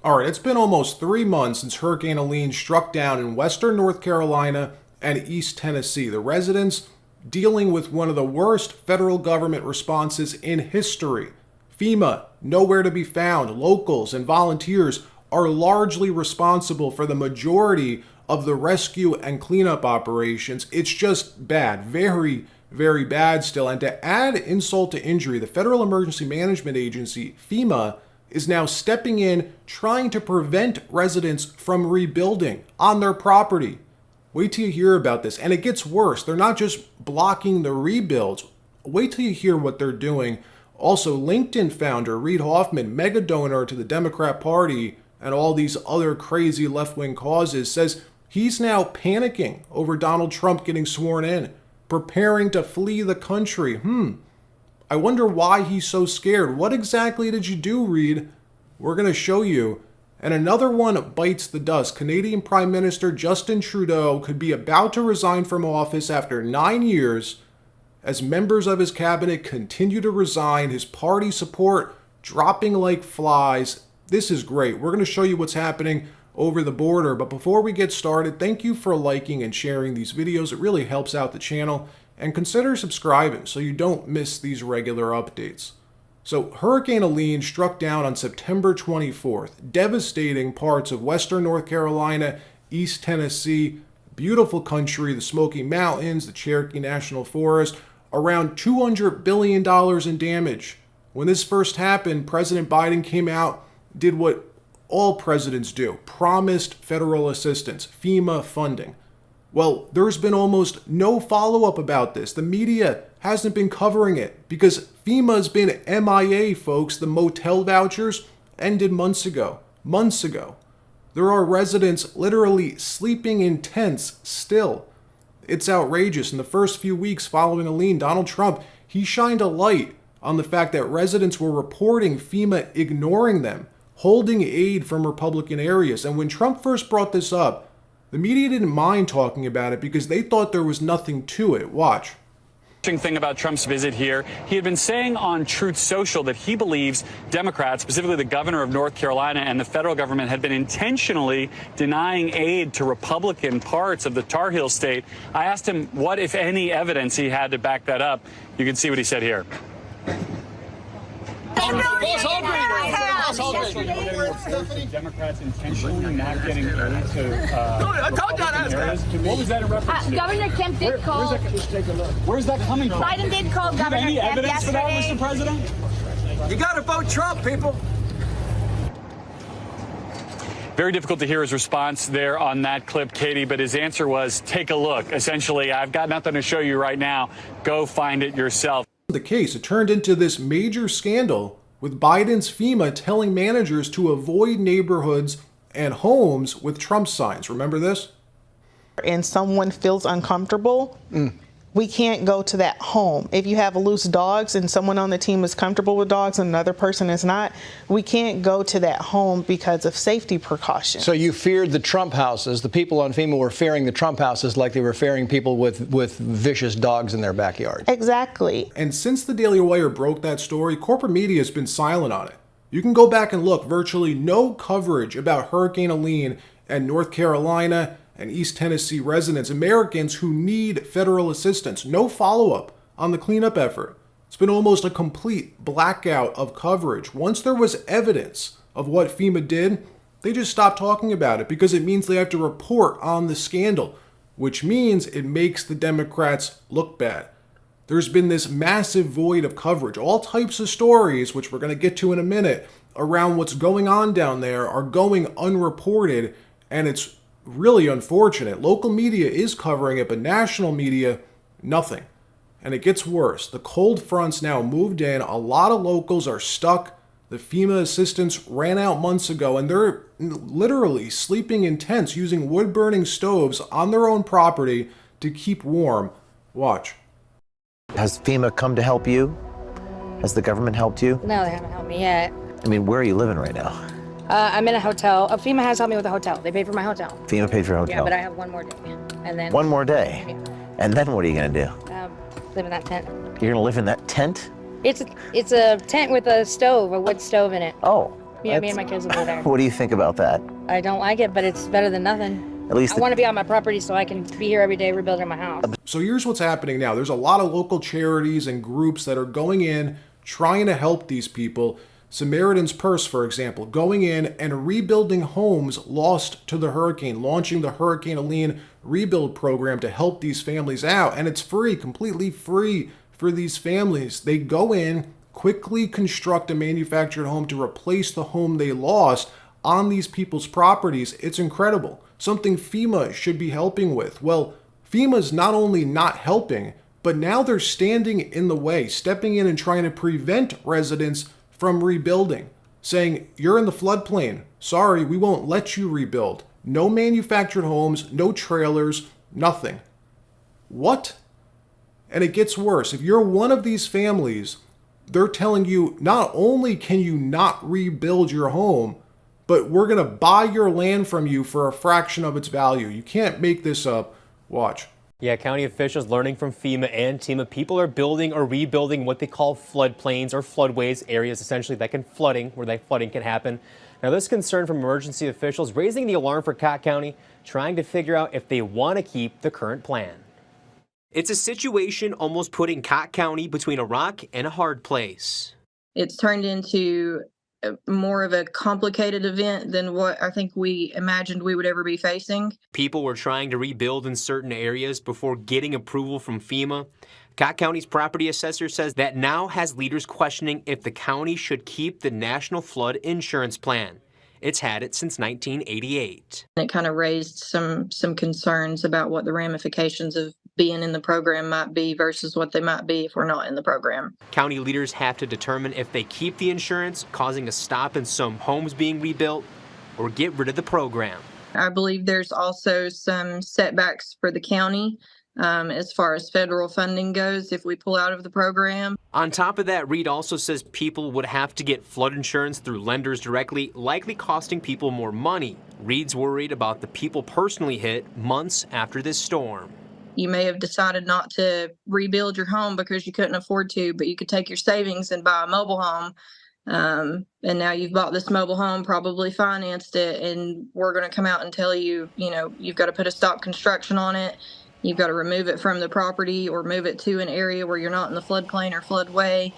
All right, it's been almost 3 months since Hurricane Helene struck down in western North Carolina and East Tennessee. The residents dealing with one of the worst federal government responses in history. FEMA, nowhere to be found. Locals and volunteers are largely responsible for the majority of the rescue and cleanup operations. It's just bad, very, very bad still. And to add insult to injury, the Federal Emergency Management Agency, FEMA, is now stepping in, trying to prevent residents from rebuilding on their property. Wait till you hear about this. And it gets worse. They're not just blocking the rebuilds. Wait till you hear what they're doing. Also, LinkedIn founder Reid Hoffman, mega donor to the Democrat Party and all these other crazy left-wing causes, says he's now panicking over Donald Trump getting sworn in, preparing to flee the country. I wonder why he's so scared. What exactly did you do, Reid? We're going to show you. And another one bites the dust. Canadian Prime Minister Justin Trudeau could be about to resign from office after 9 years as members of his cabinet continue to resign, his party support dropping like flies. This is great. We're going to show you what's happening over the border. But before we get started, thank you for liking and sharing these videos. It really helps out the channel. And consider subscribing so you don't miss these regular updates. So Hurricane Helene struck down on September 24th, devastating parts of western North Carolina, East Tennessee, beautiful country, the Smoky Mountains, the Cherokee National Forest, around $200 billion in damage. When this first happened, President Biden came out, did what all presidents do, promised federal assistance, FEMA funding. Well, there's been almost no follow-up about this. The media hasn't been covering it because FEMA's been MIA, folks. The motel vouchers ended months ago. Months ago. There are residents literally sleeping in tents still. It's outrageous. In the first few weeks following Helene, Donald Trump, he shined a light on the fact that residents were reporting FEMA ignoring them, holding aid from Republican areas. And when Trump first brought this up, the media didn't mind talking about it because they thought there was nothing to it. Watch. Thing about Trump's visit here, he had been saying on Truth Social that he believes Democrats, specifically the governor of North Carolina and the federal government, had been intentionally denying aid to Republican parts of the Tar Heel state. I asked him what, if any, evidence he had to back that up. You can see what he said here. Democrats intentionally not getting aid to Republican areas. What was that in reference to? Governor Kemp did call. Just take a look. Where's that coming from? Biden did call Governor Kemp yesterday. Any evidence for that, Mr. President? You got to vote Trump, people. Very difficult to hear his response there on that clip, Katie, but his answer was, take a look. Essentially, I've got nothing to show you right now. Go find it yourself. The case, it turned into this major scandal with Biden's FEMA telling managers to avoid neighborhoods and homes with Trump signs. Remember this? And someone feels uncomfortable, we can't go to that home. If you have loose dogs and someone on the team is comfortable with dogs and another person is not, we can't go to that home because of safety precautions. So you feared the Trump houses. The people on FEMA were fearing the Trump houses like they were fearing people with vicious dogs in their backyard. Exactly. And since the Daily Wire broke that story, corporate media has been silent on it. You can go back and look. Virtually no coverage about Hurricane Helene and North Carolina and East Tennessee residents, Americans who need federal assistance. No follow-up on the cleanup effort. It's been almost a complete blackout of coverage. Once there was evidence of what FEMA did, they just stopped talking about it because it means they have to report on the scandal, which means it makes the Democrats look bad. There's been this massive void of coverage. All types of stories, which we're going to get to in a minute, around what's going on down there are going unreported, and it's really unfortunate. Local media is covering it, but national media, nothing. And it gets worse. The cold fronts now moved in. A lot of locals are stuck. The FEMA assistance ran out months ago, and they're literally sleeping in tents using wood-burning stoves on their own property to keep warm. Watch. Has FEMA come to help you? Has the government helped you? No, they haven't helped me yet. I mean, where are you living right now? I'm in a hotel. FEMA has helped me with a hotel. They paid for my hotel. FEMA paid for a hotel? Yeah, but I have one more day. And then one more day? Yeah. And then what are you going to do? Live in that tent. You're going to live in that tent? It's a tent with a stove, a wood stove in it. Oh, Yeah, me and my kids will go there. What do you think about that? I don't like it, but it's better than nothing. At least I want to be on my property so I can be here every day rebuilding my house. So here's what's happening now. There's a lot of local charities and groups that are going in, trying to help these people. Samaritan's Purse, for example, going in and rebuilding homes lost to the hurricane, launching the Hurricane Helene rebuild program to help these families out. And it's free, completely free for these families. They go in, quickly construct a manufactured home to replace the home they lost on these people's properties. It's incredible. Something FEMA should be helping with. Well, FEMA's not only not helping, but now they're standing in the way, stepping in and trying to prevent residents from rebuilding, saying, you're in the floodplain. Sorry, we won't let you rebuild. No manufactured homes, no trailers, nothing. What? And it gets worse. If you're one of these families, they're telling you not only can you not rebuild your home, but we're going to buy your land from you for a fraction of its value. You can't make this up. Watch. Yeah, county officials learning from FEMA and TEMA, people are building or rebuilding what they call floodplains or floodways, areas essentially that can where that flooding can happen. Now, this concern from emergency officials raising the alarm for Cott County, trying to figure out if they want to keep the current plan. It's a situation almost putting Cott County between a rock and a hard place. It's turned into more of a complicated event than what I think we imagined we would ever be facing. People were trying to rebuild in certain areas before getting approval from FEMA. Cott County's property assessor says that now has leaders questioning if the county should keep the National Flood Insurance Plan. It's had it since 1988. It kind of raised some concerns about what the ramifications of being in the program might be versus what they might be if we're not in the program. County leaders have to determine if they keep the insurance, causing a stop in some homes being rebuilt, or get rid of the program. I believe there's also some setbacks for the county as far as federal funding goes if we pull out of the program. On top of that, Reid also says people would have to get flood insurance through lenders directly, likely costing people more money. Reid's worried about the people personally hit months after this storm. You may have decided not to rebuild your home because you couldn't afford to, but you could take your savings and buy a mobile home. And now you've bought this mobile home, probably financed it, and we're going to come out and tell you, you've got to put a stop construction on it. You've got to remove it from the property or move it to an area where you're not in the floodplain or floodway.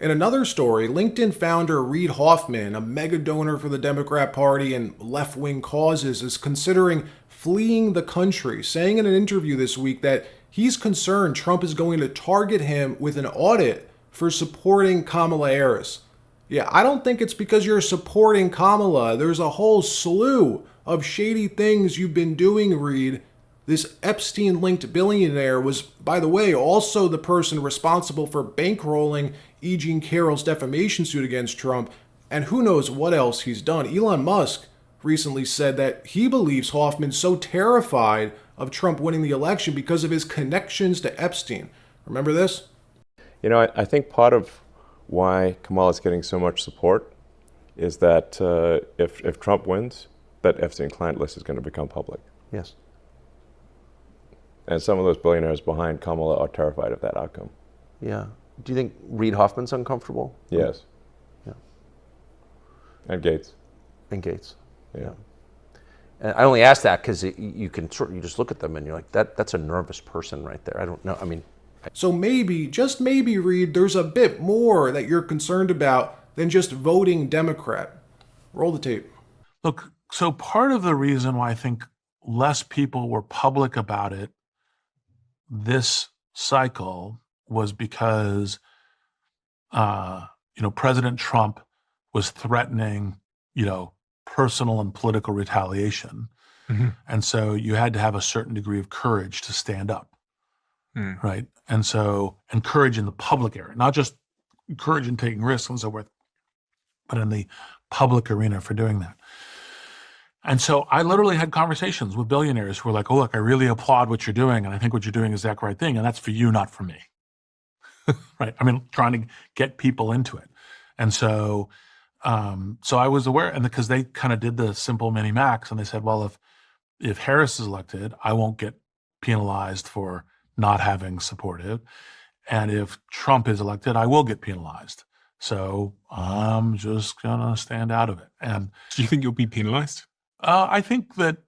In another story, LinkedIn founder Reid Hoffman, a mega donor for the Democrat Party and left-wing causes, is considering fleeing the country, saying in an interview this week that he's concerned Trump is going to target him with an audit for supporting Kamala Harris. Yeah, I don't think it's because you're supporting Kamala. There's a whole slew of shady things you've been doing, Reid. This Epstein-linked billionaire was, by the way, also the person responsible for bankrolling E. Jean Carroll's defamation suit against Trump, and who knows what else he's done. Elon Musk recently said that he believes Hoffman's so terrified of Trump winning the election because of his connections to Epstein. Remember this? I think part of why Kamala's getting so much support is that if Trump wins, that Epstein client list is going to become public. Yes. And some of those billionaires behind Kamala are terrified of that outcome. Yeah. Do you think Reid Hoffman's uncomfortable? Yes. Yeah. And Gates. And Gates. Yeah. And I only ask that because you just look at them and you're like, that's a nervous person right there. I don't know. I mean. So maybe, just maybe, Reid, there's a bit more that you're concerned about than just voting Democrat. Roll the tape. Look, so part of the reason why I think less people were public about it this cycle was because, President Trump was threatening, personal and political retaliation. Mm-hmm. And so you had to have a certain degree of courage to stand up, right? And courage in the public area, not just courage in taking risks and so forth, but in the public arena for doing that. And so I literally had conversations with billionaires who were like, oh, look, I really applaud what you're doing, and I think what you're doing is the right thing, and that's for you, not for me. Right? I mean, trying to get people into it. And so I was aware, and because they kind of did the simple mini-max, and they said, well, if Harris is elected, I won't get penalized for not having supportive. And if Trump is elected, I will get penalized So I'm just going to stand out of it. And do you think you'll be penalized? I think that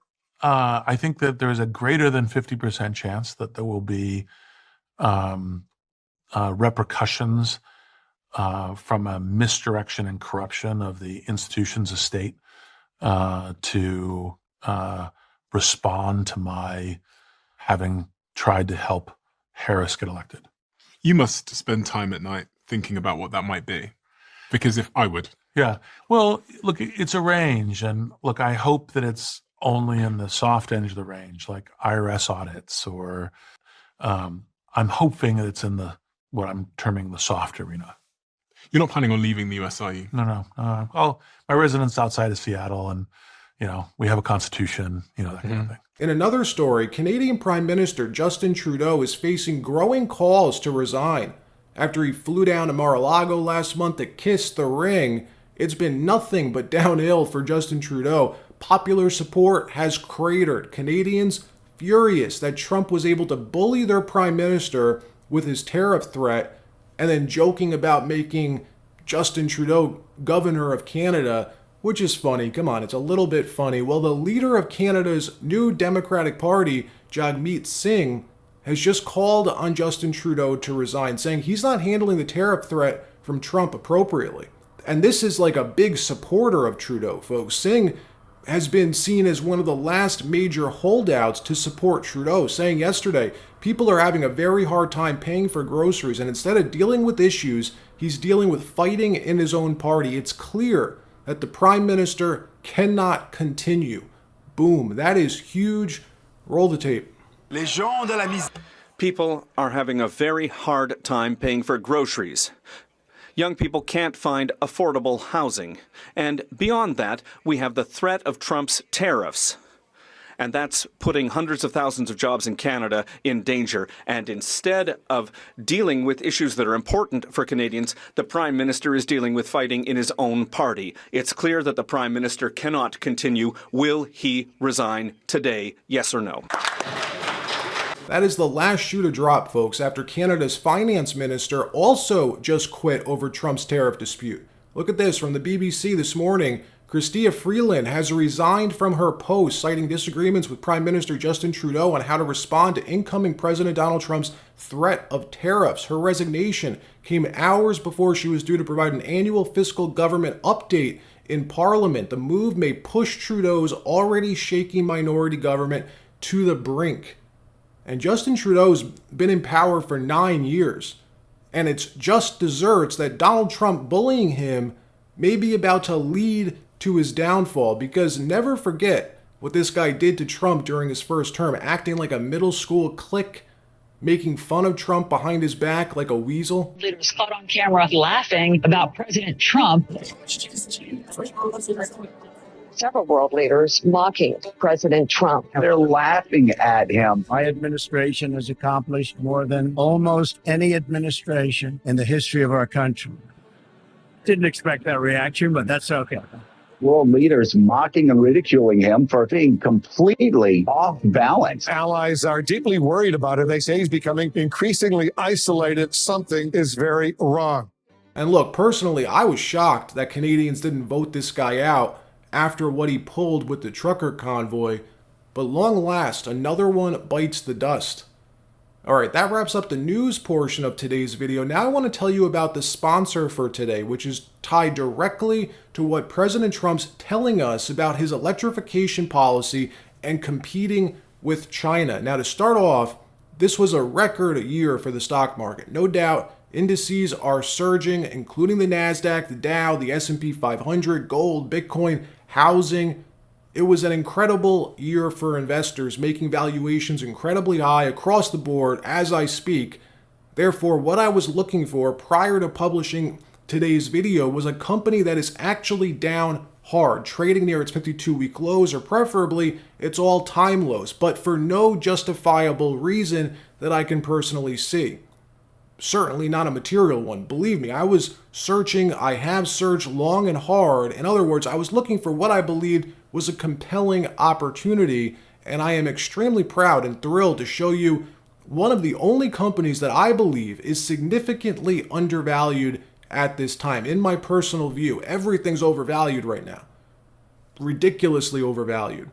there's a greater than 50% chance that there will be repercussions from a misdirection and corruption of the institutions of state to respond to my having tried to help Harris get elected. You must spend time at night thinking about what that might be. Because if I would. Yeah. Well, look, it's a range. And look, I hope that it's only in the soft end of the range, like IRS audits, or I'm hoping that it's in what I'm terming the soft arena. You're not planning on leaving the US, are you? No. Well, my residence outside of Seattle, and we have a constitution, that kind of thing. In another story, Canadian Prime Minister Justin Trudeau is facing growing calls to resign. After he flew down to Mar-a-Lago last month to kiss the ring, it's been nothing but downhill for Justin Trudeau. Popular support has cratered. Canadians furious that Trump was able to bully their prime minister with his tariff threat and then joking about making Justin Trudeau governor of Canada, which is funny. Come on, it's a little bit funny. Well, the leader of Canada's new Democratic Party, Jagmeet Singh, has just called on Justin Trudeau to resign, saying he's not handling the tariff threat from Trump appropriately. And this is like a big supporter of Trudeau, folks. Singh has been seen as one of the last major holdouts to support Trudeau, saying yesterday, people are having a very hard time paying for groceries, and instead of dealing with issues, he's dealing with fighting in his own party. It's clear that the Prime Minister cannot continue. Boom. That is huge. Roll the tape. People are having a very hard time paying for groceries. Young people can't find affordable housing. And beyond that, we have the threat of Trump's tariffs. And that's putting hundreds of thousands of jobs in Canada in danger. And instead of dealing with issues that are important for Canadians, the Prime Minister is dealing with fighting in his own party. It's clear that the Prime Minister cannot continue. Will he resign today? Yes or no? That is the last shoe to drop, folks, after Canada's finance minister also just quit over Trump's tariff dispute. Look at this from the BBC this morning. Chrystia Freeland has resigned from her post, citing disagreements with Prime Minister Justin Trudeau on how to respond to incoming President Donald Trump's threat of tariffs. Her resignation came hours before she was due to provide an annual fiscal government update in Parliament. The move may push Trudeau's already shaky minority government to the brink. And Justin Trudeau's been in power for 9 years. And it's just desserts that Donald Trump bullying him may be about to lead to his downfall. Because never forget what this guy did to Trump during his first term, acting like a middle school clique, making fun of Trump behind his back like a weasel. Leaders caught on camera laughing about President Trump. Several world leaders mocking President Trump. They're laughing at him. My administration has accomplished more than almost any administration in the history of our country. Didn't expect that reaction, but that's okay. World leaders mocking and ridiculing him for being completely off balance. Allies are deeply worried about it. They say he's becoming increasingly isolated. Something is very wrong. And look, personally, I was shocked that Canadians didn't vote this guy out after what he pulled with the trucker convoy, but long last, another one bites the dust. Alright, that wraps up the news portion of today's video. Now I want to tell you about the sponsor for today, which is tied directly to what President Trump's telling us about his electrification policy and competing with China. Now to start off, this was a record year for the stock market. No doubt, indices are surging, including the NASDAQ, the Dow, the S&P 500, gold, Bitcoin, housing. It was an incredible year for investors, making valuations incredibly high across the board as I speak. Therefore, what I was looking for prior to publishing today's video was a company that is actually down hard, trading near its 52-week lows, or preferably its all-time lows, but for no justifiable reason that I can personally see. Certainly not a material one. Believe me, I was searching. I have searched long and hard. In other words, I was looking for what I believed was a compelling opportunity, and I am extremely proud and thrilled to show you one of the only companies that I believe is significantly undervalued at this time. In my personal view, everything's overvalued right now. Ridiculously overvalued.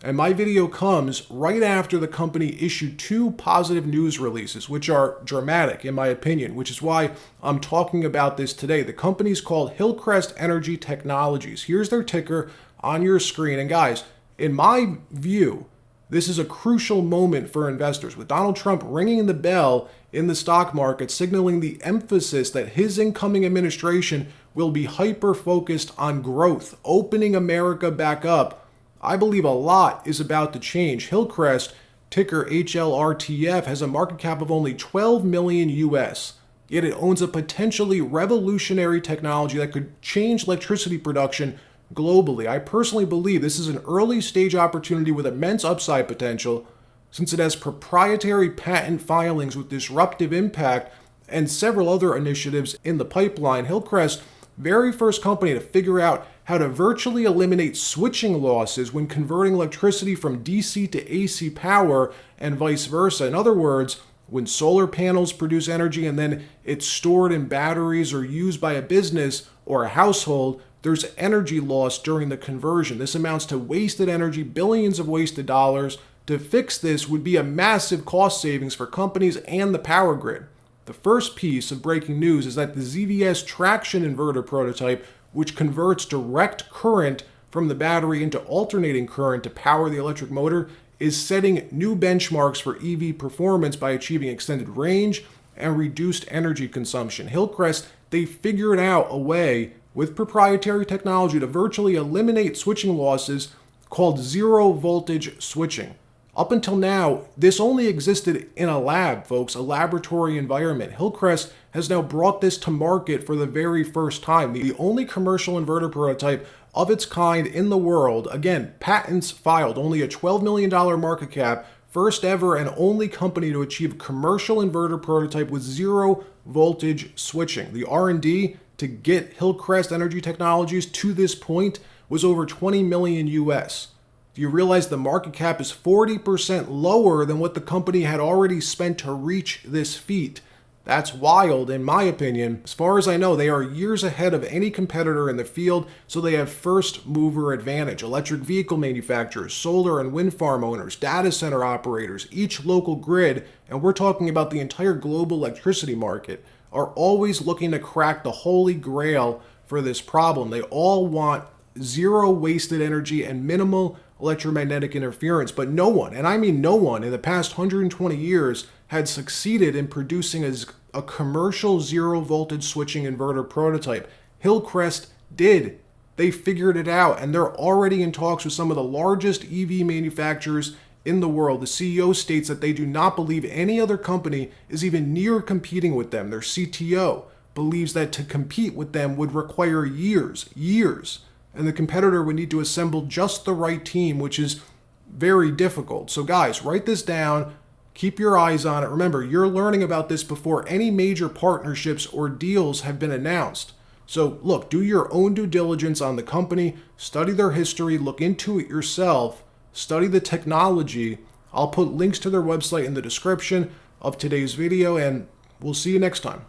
And my video comes right after the company issued 2 positive news releases, which are dramatic in my opinion, which is why I'm talking about this today. The company's called Hillcrest Energy Technologies. Here's their ticker on your screen. And guys, in my view, this is a crucial moment for investors, with Donald Trump ringing the bell in the stock market, signaling the emphasis that his incoming administration will be hyper-focused on growth, opening America back up. I believe a lot is about to change. Hillcrest, ticker HLRTF, has a market cap of only 12 million US, yet it owns a potentially revolutionary technology that could change electricity production globally. I personally believe this is an early stage opportunity with immense upside potential, since it has proprietary patent filings with disruptive impact and several other initiatives in the pipeline. Hillcrest, very first company to figure out how to virtually eliminate switching losses when converting electricity from DC to AC power and vice versa. In other words, when solar panels produce energy and then it's stored in batteries or used by a business or a household, there's energy loss during the conversion. This amounts to wasted energy, billions of wasted dollars. To fix this would be a massive cost savings for companies and the power grid. The first piece of breaking news is that the ZVS traction inverter prototype, which converts direct current from the battery into alternating current to power the electric motor, is setting new benchmarks for EV performance by achieving extended range and reduced energy consumption. Hillcrest, they figured out a way with proprietary technology to virtually eliminate switching losses called zero voltage switching. Up until now, this only existed in a lab, folks, a laboratory environment. Hillcrest has now brought this to market for the very first time. The only commercial inverter prototype of its kind in the world. Again, patents filed, only a $12 million market cap, first ever and only company to achieve commercial inverter prototype with zero voltage switching. The R&D to get Hillcrest Energy Technologies to this point was over 20 million US. Do you realize the market cap is 40% lower than what the company had already spent to reach this feat? That's wild, in my opinion. As far as I know, they are years ahead of any competitor in the field, so they have first mover advantage. Electric vehicle manufacturers, solar and wind farm owners, data center operators, each local grid, and we're talking about the entire global electricity market, are always looking to crack the holy grail for this problem. They all want zero wasted energy and minimal electromagnetic interference, but no one, and I mean no one, in the past 120 years had succeeded in producing a commercial zero voltage switching inverter prototype. Hillcrest did. They figured it out, and they're already in talks with some of the largest EV manufacturers in the world. The CEO states that they do not believe any other company is even near competing with them. Their CTO believes that to compete with them would require years, and the competitor would need to assemble just the right team, which is very difficult. So guys, write this down. Keep your eyes on it. Remember, you're learning about this before any major partnerships or deals have been announced. So look, do your own due diligence on the company, study their history, look into it yourself, study the technology. I'll put links to their website in the description of today's video, and we'll see you next time.